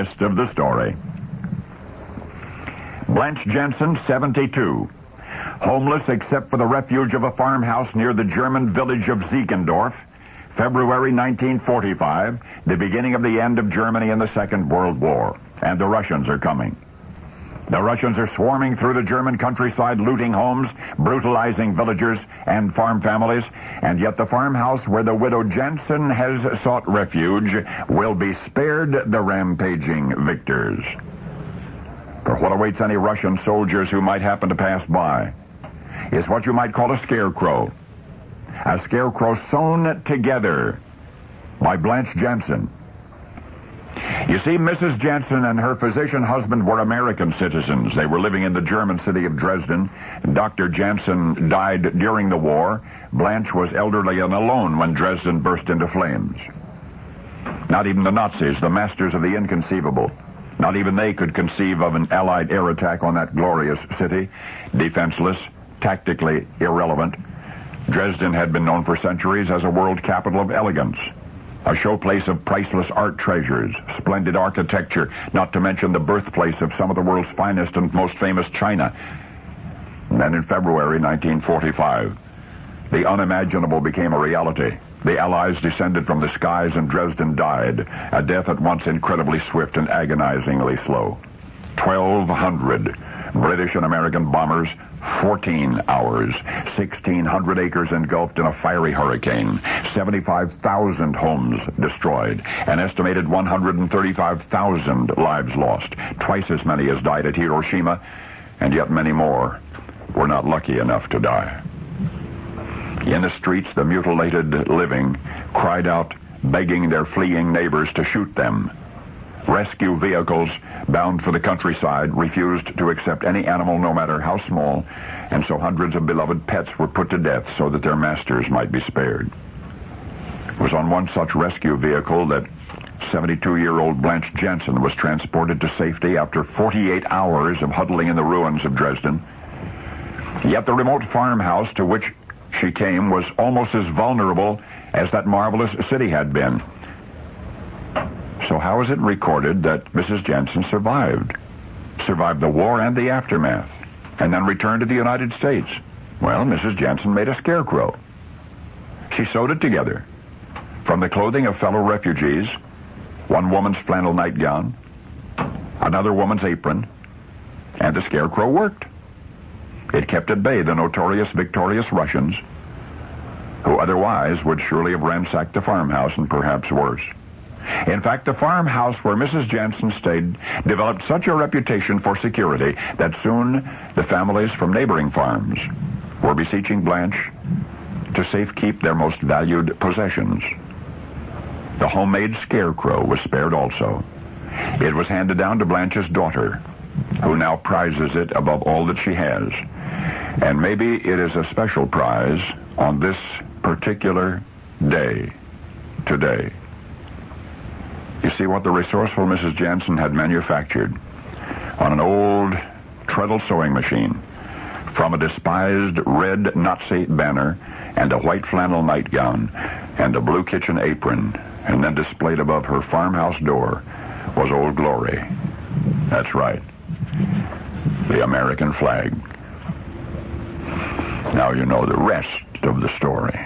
rest of the story. Blanche Jensen, 72. Homeless except for the refuge of a farmhouse near the German village of Ziegendorf, February 1945, the beginning of the end of Germany in the Second World War. And the Russians are coming. The Russians are swarming through the German countryside, looting homes, brutalizing villagers and farm families, and yet the farmhouse where the widow Jensen has sought refuge will be spared the rampaging victors. For what awaits any Russian soldiers who might happen to pass by is what you might call a scarecrow. A scarecrow sewn together by Blanche Jensen. You see, Mrs. Jensen and her physician husband were American citizens. They were living in the German city of Dresden. Dr. Jensen died during the war. Blanche was elderly and alone when Dresden burst into flames. Not even the Nazis, the masters of the inconceivable, not even they could conceive of an Allied air attack on that glorious city. Defenseless, tactically irrelevant. Dresden had been known for centuries as a world capital of elegance, a showplace of priceless art treasures, splendid architecture, not to mention the birthplace of some of the world's finest and most famous china. And then in February 1945, the unimaginable became a reality. The Allies descended from the skies and Dresden died, a death at once incredibly swift and agonizingly slow. 1,200 British and American bombers, 14 hours, 1,600 acres engulfed in a fiery hurricane, 75,000 homes destroyed, an estimated 135,000 lives lost, twice as many as died at Hiroshima, and yet many more were not lucky enough to die. In the streets, the mutilated living cried out, begging their fleeing neighbors to shoot them. Rescue vehicles bound for the countryside refused to accept any animal, no matter how small, and so hundreds of beloved pets were put to death so that their masters might be spared. It was on one such rescue vehicle that 72-year-old Blanche Jensen was transported to safety after 48 hours of huddling in the ruins of Dresden. Yet the remote farmhouse to which she came was almost as vulnerable as that marvelous city had been. So how is it recorded that Mrs. Jensen survived the war and the aftermath, and then returned to the United States? Well, Mrs. Jensen made a scarecrow. She sewed it together from the clothing of fellow refugees, one woman's flannel nightgown, another woman's apron, and the scarecrow worked. It kept at bay the notorious victorious Russians, who otherwise would surely have ransacked the farmhouse and perhaps worse. In fact, the farmhouse where Mrs. Jensen stayed developed such a reputation for security that soon the families from neighboring farms were beseeching Blanche to safekeep their most valued possessions. The homemade scarecrow was spared also. It was handed down to Blanche's daughter, who now prizes it above all that she has. And maybe it is a special prize on this particular day, today. You see what the resourceful Mrs. Jensen had manufactured on an old treadle sewing machine from a despised red Nazi banner and a white flannel nightgown and a blue kitchen apron, and then displayed above her farmhouse door was Old Glory. That's right, the American flag. Now you know the rest of the story.